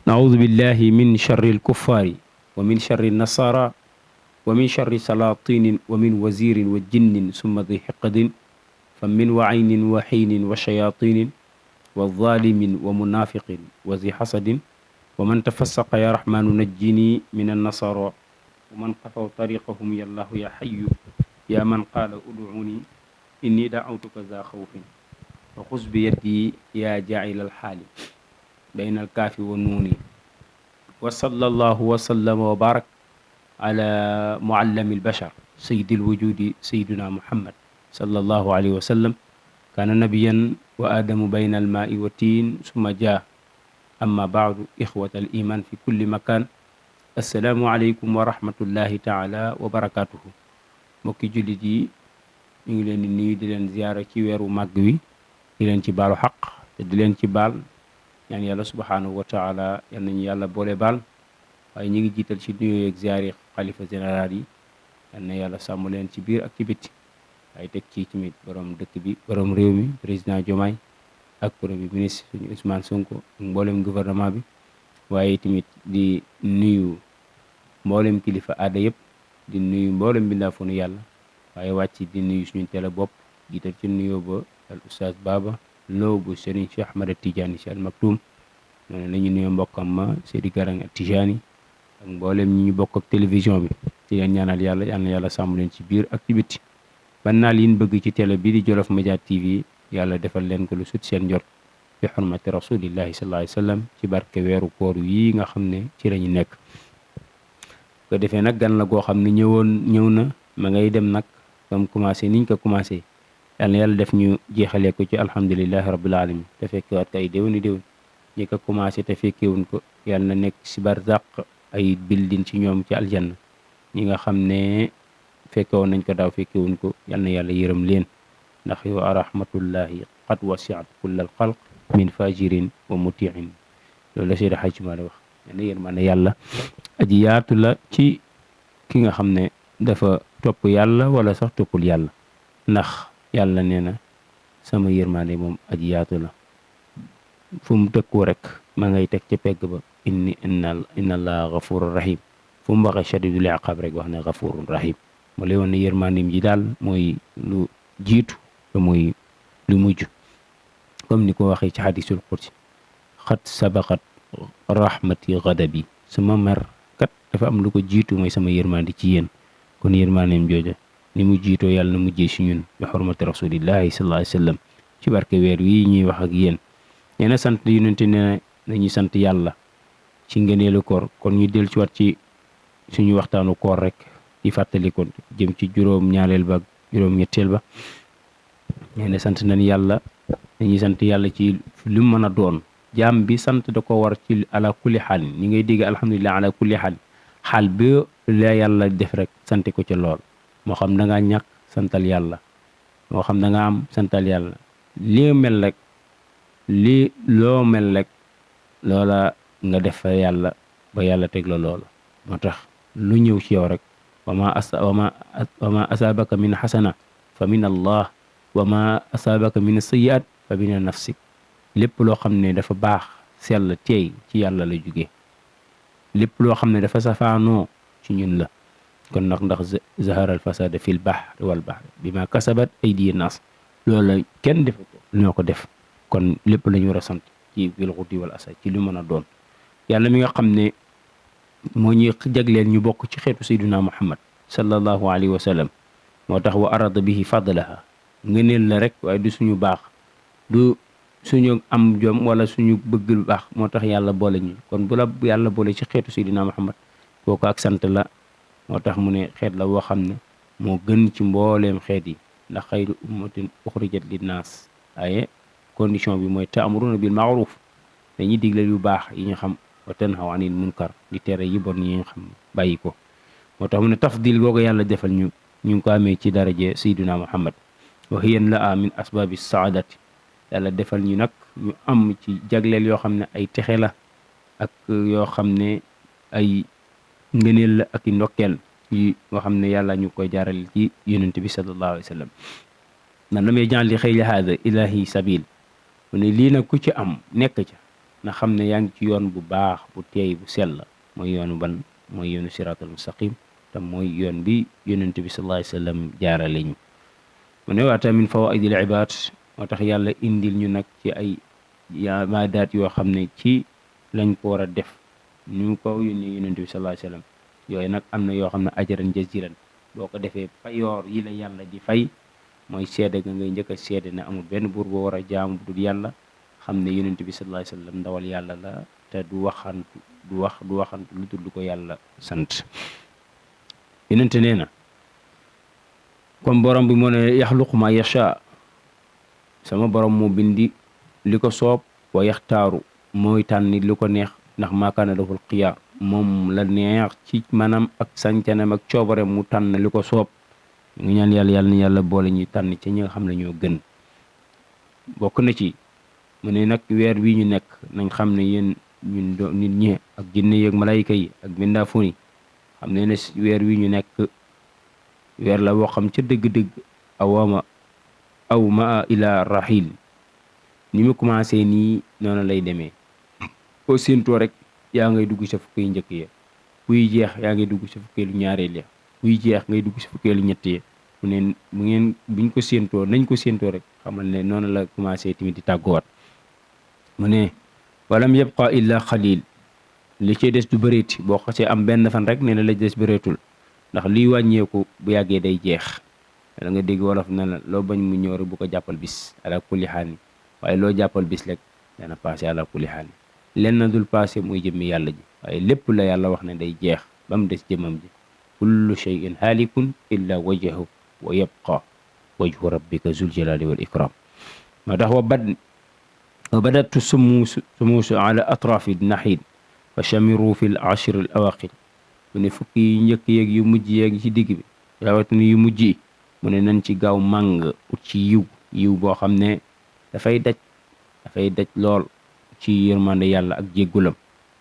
نعوذ بالله من شر الكفار ومن شر النصارى ومن شر سلاطين ومن وزير وجن ثم ذي حقد فمن وعين وحين وشياطين والظالم ومنافق وذي حسد ومن تفسق يا رحمن نجني من النصارى ومن قفوا طريقهم يا الله يا حي يا من قال ادعوني إني دعوتك ذا خوف وخذ بيدي يا جاعل الحال بين الكاف والنون وصلى الله وسلم وبارك على معلم البشر سيد الوجود سيدنا محمد صلى الله عليه وسلم كان نبيا وآدم بين الماء والتين ثم جاء أما بعد إخوة الإيمان في كل مكان السلام عليكم ورحمة الله تعالى وبركاته mbokki jullit yi ñu ngi leen di nuyu di leen ziyaara ci weeru màgg wi di leen ci baalu xaq te di leen ci baal ñaan yàlla subhaanahu wa taala yal nañu yàlla boole baal waaye ñu ngi jiital ci nuyoo yeeg ziyaar yi xalifa général yi yal na yàlla sàmm leen ci biir ak ci bitti waaye teg ci tamit borom dëkk bi borom réew mi président Diomaye ak premier ministre suñu Ousmane Sonko ak mboolem gouvernement bi waaye tamit di nuyu mboolem kilifa aada yëpp di nuyu mboolem bindaafoonu yàlla waaye wàcc di nuyu suñu télé bopp jiital ci nuyoo ba al oustaz Baba Lo bu Serigne Cheikh Ahmad Tidiane Sy Al Maktoum noonu la ñu nuyoo mbokkam ma Seydi Garang Tijani ak mboolem ñi ñu bokk ak télévision bi di leen ñaanal yàlla yal na yàlla sàmm leen ci biir ak ci biti ban naa liin bëgg ci télé bi di Jolof Média TV yàlla defal leen ko lu sut seen njort bi xurmati rasulillahi sallallahu alayhi wa sallam ci barke weeru koor yi nga xam ne ci la ñu nekk ko defee nag gan la goo xam ne ñëw na ma ngay dem nag comme commencé niñ ko commencé yal na yàlla def ñu jeexalee ko ci alhamdulilahi rabbil alamin te fekkewaat ko ay déwéni déwén ñi ko commencé te fekkewuñ ko yàlla na nekk si barzaq ay bildin ci ñoom ci aljanna ñi nga xam ne fekkewoon nañ ko daaw fekkewuñ ko yal na yàlla yërëm leen ndax yow rahmatullahi qad wasiat kullal xalq min fajirin wa mutiin loolu la Seydi Hadji Malick wax yal na yërmande yàlla aji yaatu la ci ki nga xam ne dafa topp yàlla wala sax toppul yàlla ndax yàlla nee na sama yërmande moom aji yaatu la fu mu tëkku rek ma ngay teg ca pegg ba inna allaha gafurun rahim fu mu waxee shadidul iqab rek wax ne gafurun rahim mu lay woon ne yërmandim ji daal mooy lu jiitu te mooy lu mujj comme ni ko waxee ci hadisul qudsi xat sabaqat rahmati ghadabi sama mer kat dafa am lu ko jiitu mooy sama yërmandi ci yéen kon yërmandim jooja ni mu jiitoo yàlla na mujjee si ñun bi xurmati rasulillahi sallallahu alayhi wa sallam ci barke weer wi ñuy wax ak yéen ñeena sant yonente ne nañuy sant yàlla ci ngëneelu koor kon ñu del ci wat ci suñu waxtaanu koor rek di fàttali ko jëm ci juróom ñaareel ba ak juróom ñetteel ba ñeena sant nañ yàlla dañuy sant yàlla ci lu mën a doon jaam bi sant da ko war ci ala kulli xaal ñi ngay dégg alhamdulilah ala kulli xaal xaal bi la yàlla def rek sant ko ci lool moo xam da ngaa ñàkk santal yàlla moo xam da nga am santal yàlla loo mel rek loola nga def fa yàlla ba yàlla teg la loola moo tax lu ñëw ci yow rek wa ma asaabaka min xasana fa min allah wa ma asaabaka min sayyi'at fa min nafsik lépp loo xam ne dafa baax sell teey ci yàlla la jóge lépp loo xam ne dafa safaanoo ci ñun la kon nag ndax zahara al fasada fil bahri wal bahri bima kasabat aydi nas loola kenn defu ko ñoo ko def kon lépp lañu war a sant ci bil ghudwi wal asal ci lu mën a doon yàlla mi nga xam ne moo ñuy jagleel ñu bokk ci xeetu sayduna muhammad sallallahu alayhi wa sallam moo tax wa arada bihi fadlaha ngëneel la rek waaye du suñu baax du suñu am jom wala suñu bëgg lu baax moo tax yàlla boole ñu kon bu la yàlla boole ci xeetu sayduna muhammad kooku ak sant la moo tax mu ne xeet la boo xam ne moo gën ci mbooleem xeet yi ndax xayru ummatin uxrijat linnaas waaye condition bi mooy ta'muruna bil ma'ruf dañuy digle yu baax yi ñu xam wa tanhaw anil munkar di tere yi bon yi ñu xam bàyyi ko moo tax mu ne tafdil googu yàlla defal ñu ngi ko amee ci daraje sayyidina muhammad wa hiya la min asbaabi saadati yàlla defal ñu nag ñu am ci jagleel yoo xam ne ay texe la ak yoo xam ne ay ngëneel la ak i ndokkeel yi nga xam ne yàlla ñu koy jaarale ci yonent bi sallallahu alayhi wa sallam man lam yaj'al li xayri haada ilahi sabil mu ne lii nag ku ci am nekk ca na xam ne yaa ngi ci yoon bu baax bu teey bu sell mooy yoonu ban mooy yoonu siraatal mustaqim te mooy yoon bi yonent bi sallallahu alayhi wasallam jaarale ñu mu ne waata min fawaidil ibaad moo tax yàlla indil ñu nag ci ay maadaat yoo xam ne ci lañ ko war a def ni mu ko yónnee yonent bi sallallahu alayhi wasallam yooyu nag am na yoo xam ne ajaran jaziran boo ko defee payoor yi la yàlla di fay mooy seede ga ngay njëkk a seede ne amul benn buur boo war a jaamu bu dul yàlla xam ne yonent bi sallallahu alayhi wasallam ndawal yàlla la te du waxantu lu dul ko yàlla sant yonent nee na comme borom bi moo ne yaxluqu ma yasha sama borom moo bindi li ko soob wa yaxtaaru mooy tànni li ko neex ndax maakaana daful xiyaar moom la neex ci maanaam ak sàncanam ak coobare mu tànn li ko soob ñu ngi ñaan yàlla na yàlla boole ñuy tànn ci ñi nga xam ne ñoo gën bokk na ci mu ne nag weer wi ñu nekk nañ xam ne yéen nit ñi ak jinne yi ak malayka yi ak bindaafoon yi xam ne ne weer wi ñu nekk weer la boo xam ca dëgg-dëgg aw ma ila rahil ni mu commencé nii noonu lay demee koo séentoo rek yaa ngay dugg sa fukki njëkk ya buy jeex yaa ngay dugg sa fukkeelu ñaareel ya buy jeex ngay dugg sa fukkeelu ñett ya mu ne bu ngeen buñ ko séentoo nañ ko séentoo rek xamal ne noonu la commencé tamit di tàgguwaat mu ne walam yabqa illa xalil li ci des du bëreeti boo xasee am benn fan rek nee na la des bëreetul ndax liy wàññeeku bu yàggee day jeex da nga dégg wolof na la loo bañ mu ñëw rek bu ko jàppal bis ala kulli xaal ni waaye loo jàppal bis rek dana passé ala kulli xaal ni lenn na dul passé muy jëmmi yàlla ji waaye lépp la yàlla wax ne day jeex ba mu des jëmam ji kullu shay'in haalikun illa wajhahu wa yabqa wajhu rabbika zul jalali wal ikram moo tax wa badatu sumuusu ala atrafi nahid fa chamiru fi l ashir al awaqir mu ne fukki yu njëkk yeeg yu mujj yeeg ci digg bi rawatina yu mujj yi mu ne nañ ci gaaw màng ut ci yiw boo xam ne dafay daj lool ci yërmande yàlla ak jéggulam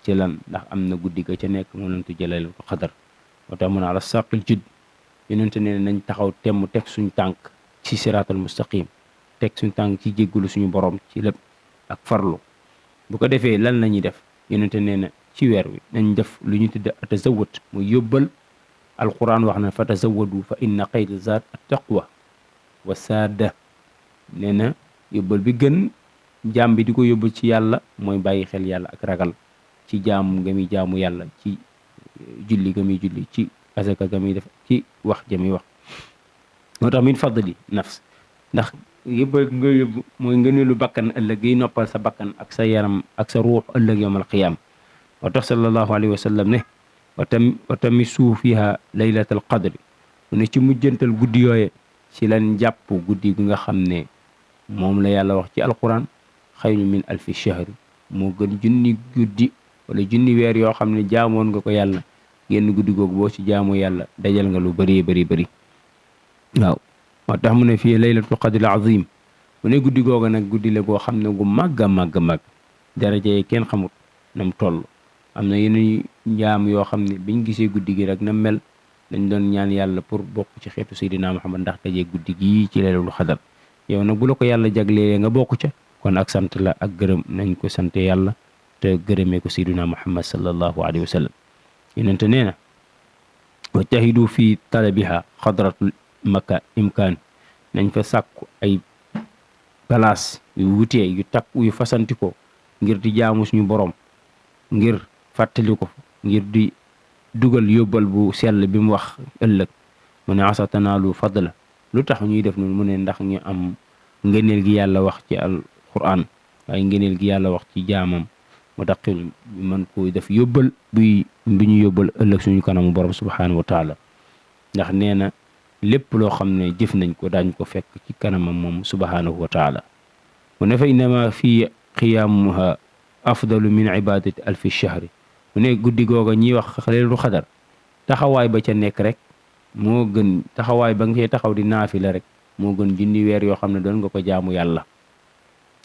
ci lan ndax am na guddi ga ca nekk mu leen tu jëlal ko xadar moo tax mu ne ala saqil judd yonente ne nañ taxaw temm teg suñ tànk ci siraatal mustaqim teg suñ tànk ci jéggulu suñu borom ci lépp ak farlu bu ko defee lan la ñuy def yonente nee na ci weer wi nañ def lu ñu tudde atazawad muy yóbbal alquran wax na fa tazawadu fa inna xayra zaad at taqwa wa saada nee na yóbbal bi gën jaam bi di ko yóbbal ci yàlla mooy bàyyi xel yàlla ak ragal ci jaamu nga muy jaamu yàlla ci julli ga muy julli ci asaka ga muy def ci wax ja muy wax moo tax min fadli nafs ndax yóbbal nga yóbbu mooy ngëneelu bakkan ëllëg yi noppal sa bakkan ak sa yaram ak sa ruux ëllëg yawmal qiyaam moo tax sallallahu alayhi wa sallam ne wa tamisu fiha laylatal qadri mu ne ci mujjantal guddi yooye ci lan jàpp guddi gi nga xam ne moom la yàlla wax ci alquran xayru min alfi shahri moo gën junni guddi wala junni weer yoo xam ne jaamoon nga ko yàlla génn guddi googu boo ci jaamoo yàlla dajal nga lu bëree bëri waaw moo tax mu ne fii laylatul qadri azim mu ne guddi googu nag guddi la goo xam ne gu màgg a màgg daraja yi kenn xamut nam toll am na yeneen njaam yoo xam ne biñ gisee guddi gi rek na mel dañ doon ñaan yàlla pour bokk ci xeetu Seydina Muhammad ndax dajee guddi gii ci laylatul qadr yow nag bu la ko yàlla jaglee nga bokk ca kon ak sant la ak gërëm nañ ko sante yàlla te gërëmee ko Seydina Muhammad sallallahu alayhi wa sallam yonente nee na wa tahidu fi talabiha xadratul imkaan nañ fa sàkku ay place yu wutee yu takku yu fasantikoo ngir di jaamu suñu borom ngir fàttali ko ngir di dugal yóbbal bu sell bi mu wax ëllëg mu ne asa tanaalu fadla lu tax ñuy def noonu mu ne ndax ñu am ngëneel gi yàlla wax ci alquran waaye ngëneel gi yàlla wax ci jaamam mu tax mën ko def yóbbal bi ñu yóbbal ëllëg suñu kanamu borom subhanahu wa taala ndax nee na lépp loo xam ne jëf nañ ko daañ ko fekk ci kanamam moom subhanahu wa taala mu ne fa innama fii qiyaamuha afdalu min ibadati alfi shahri mu ne guddi googa ñiy wax laylatul qadr taxawaay ba ca nekk rek moo gën taxawaay ba nga cee taxaw di naafila rek moo gën junni weer yoo xam ne doon nga ko jaamu yàlla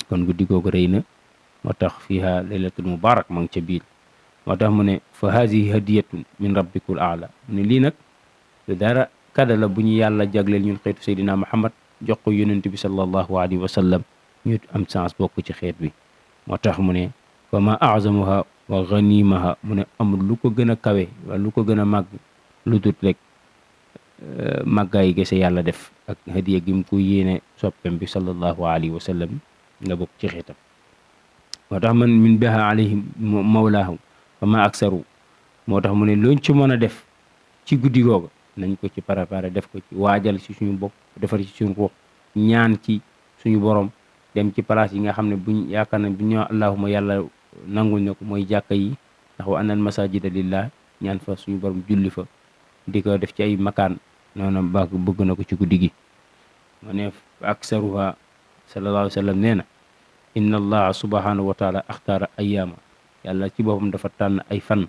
kon guddi googu rëy na moo tax fiha laylatul mubarak ma ngi ca biir moo tax mu ne fa haadihi hadiyatun min rabbikul aala mu ne lii nag lu dara kada la bu ñu yàlla jagleel ñun xeetu Seydina Muhammad jox ko yonent bi sallallahu alayhi wa sallam ñu am chance bokk ci xeet bi moo tax mu ne fa ma azamuha wa ganimaha mu ne amul lu ko gën a kawe wala lu ko gën a màgg lu dut rek màggaay gese yàlla def ak hadiya gi mu ko yéene soppem bi sallallahu alayhi wa sallam nga bokk ci xeetam moo tax man min biha alayhim mawlaahum fa ma aksaru moo tax mu ne luñ ci mën a def ci guddi googa nañ ko ci préparé def ko ci waajal ci suñu bopp defar ci suñu ruux ñaan ci suñu borom dem ci place yi nga xam ne buñ yaakaar na bu ñu allahuma yàlla nangul na ko mooy jàkka yi ndax wa annal masajida lillah ñaan fa suñu borom julli fa di ko def ci ay makaan noonu bëgg na ko ci guddi gi ma ne aksaruha sallallahu alayhi wa sallam nee na inna allaha subhanahu wa taala axtaara ayaama yàlla ci boppam dafa tànn ay fan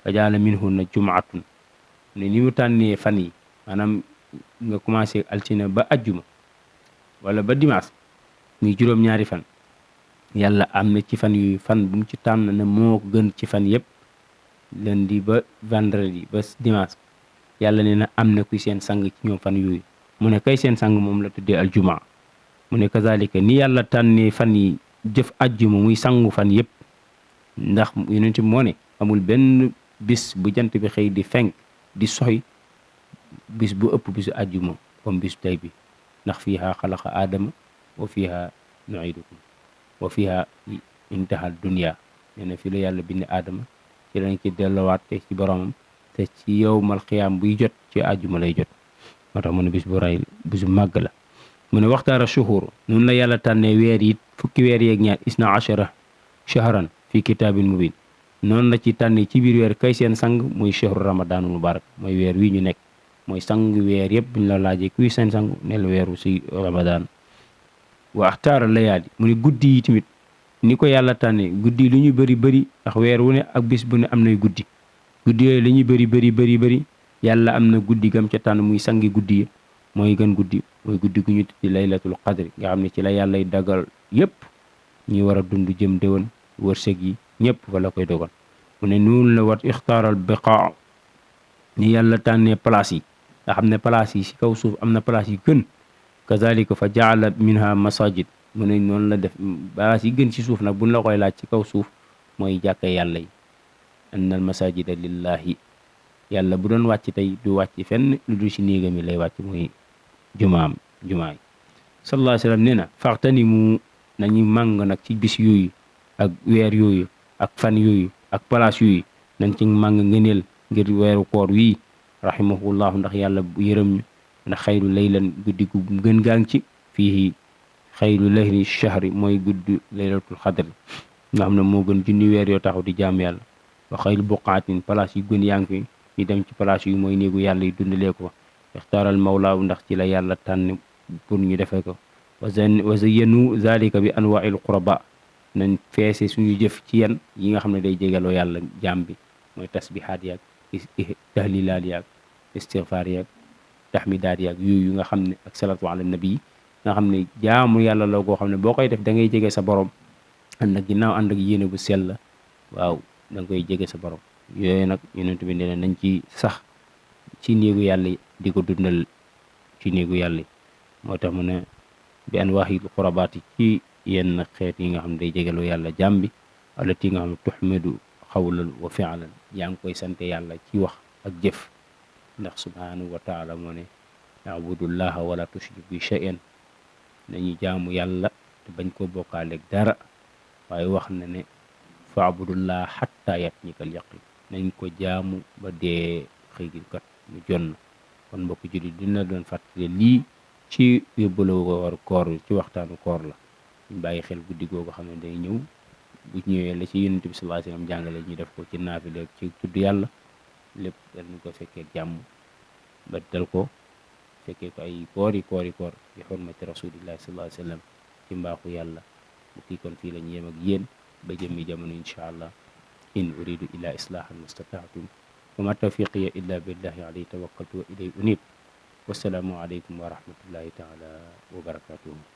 fa jaala minhunna jumaatun ne ni mu tànnee fan yi maanaam nga commencé altine ba ajjuma wala ba dimanche muy juróom-ñaari fan yàlla am na ci fan yooyu fan bu mu ci tànn ne moo gën ci fan yëpp lundi ba vendredi ba dimanche yàlla nee na am na kuy seen sang ci ñoom fan yooyu mu ne kay seen sang moom la tuddee aljumaa mu ne kazalika ni yàlla tànnee fan yi jëf ajjuma muy sangu fan yëpp ndax yonent moo ne amul benn bis bu jant bi xëy di fenk di soxy bis bu ëpp bisu ajjuma comme bisu tey bi ndax fiiha xalaqa aadama wa fiiha nuidukum wa fiiha intahal dunya nee na fi la yàlla bind aadama ci lañ ci dellowaat te ci boromam te ci yowmal xiyaam buy jot ci ajjuma lay jot moo tax mu ne bis bu ray bisu màgg la mu ne waxtaara shuhur noonu la yàlla tànnee weer yi fukki weer yeeg ñaar isna achara shahran fi kitaabin mubin noonu la ci tànnee ci biir weer kay seen sang muy shahru ramadanul mubarak mooy weer wi ñu nekk mooy sang weer yëpp buñ la laajee kuy seen sang ne la weeru si ramadan wa axtaara layaali mu ne guddi yi tamit ni ko yàlla tànnee guddi lu ñu bëri ndax weer wu ne ak bis bu ne am nay guddi yooyu la ñuy bëri yàlla am na guddi gam ca tànn muy sangi guddi yi mooy gën guddi mooy guddi gu ñu tuddi laylatul qadri nga xam ne ci la yàllay dagal yëpp ñuy war a dund jëm déwén wërsëg yi ñëpp fa la koy dogal mu ne noonu la wat ixtaaral biqaa ni yàlla tànnee place yi nga xam ne place yi si kaw suuf am na place yi gën kazalika fa jaala minha masajid mu ne noonu la def place yi gën ci suuf nag buñ la koy laaj ci kaw suuf mooy jàkka yàlla yi annal masajida lillahi yàlla bu doon wàcc tey du wàcc fenn lu dul si néegam yi lay wàcc muy jumaa yi sallallahu alayhi wa sallam nee na faxtani mu nañu màng nag ci bis yooyu ak weer yooyu ak fan yooyu ak place yooyu nañ ci màng ngëneel ngir weeru koor wii rahimahullahu ndax yàlla yërëm ñu ndax xayru laylan guddi gu gën gaa ngi ci fii xayru layli shahri mooy guddi laylatul xadri nga xam ne moo gën junni weer yoo taxaw di jaam yàlla wa xayru buqaatin place yu gën yaa ngi fi ñu dem ci place yu mooy néegu yàlla yi dundalee ko ixtaaral mawlaaw ndax ci la yàlla tànn pour ñu defee ko wa zayyanu zalika bi anwaa'il qurba nañ feese suñu jëf ci yan yi nga xam ne day jégaloo yàlla jaam bi mooy tasbihaat yaag tahlilaat yaag istigfaar yaag tahmidaat yaag yooyu nga xam ne ak salatu ala nabi nga xam ne jaamu yàlla la goo xam ne boo koy def da ngay jege sa borom ànd ak ginnaaw ànd ak yéene bu sell waaw da nga koy jege sa borom yooyu nag yonent bi nee nañ ci sax ci néegu yàlla di ko dundal ci néegu yàlla moo tax mu ne bi an waahil xurabaati ci yenn xeet yi nga xam ne day jegeloo yàlla jàmm bi wala ti nga xam ne tuxmedu xawlan wa fi'lan yaa ngi koy sante yàlla ci wax ak jëf ndax subhanahu wa taala moo ne abudullaha wala tushrik bi shay'an nañu jaamu yàlla te bañ koo bokkaaleeg dara waaye wax na ne faabudullah xatta yatnikal yaqin nañ ko jaamu ba dee xëy gi kat mu jonn kon mbokk jullit dina doon fàttali lii ci yóbbaloo war koor ci waxtaanu koor la ñu bàyyi xel guddi googu xam ne day ñëw bu ñëwee la ci yonent bi sallallahu alayhi wasallam jàngale ñu def ko ci naafile ci tudd yàlla lépp dal ñu ko fekkee jàmm ba dal ko fekkee ko ay koori bi xurmati rasulillahi sallallahu alayhi wasallam ci mbaaxu yàlla bu kii kon fii la ñu yem ak yéen ba jëmmi jamono incha allah in uridu illa islahan mastata'tum wa ma tawfiqiya illa billahi alayhi tawakkaltu wa ilayhi unib wassalaamu aleykum wa rahmatullahi taala wa barakatuhu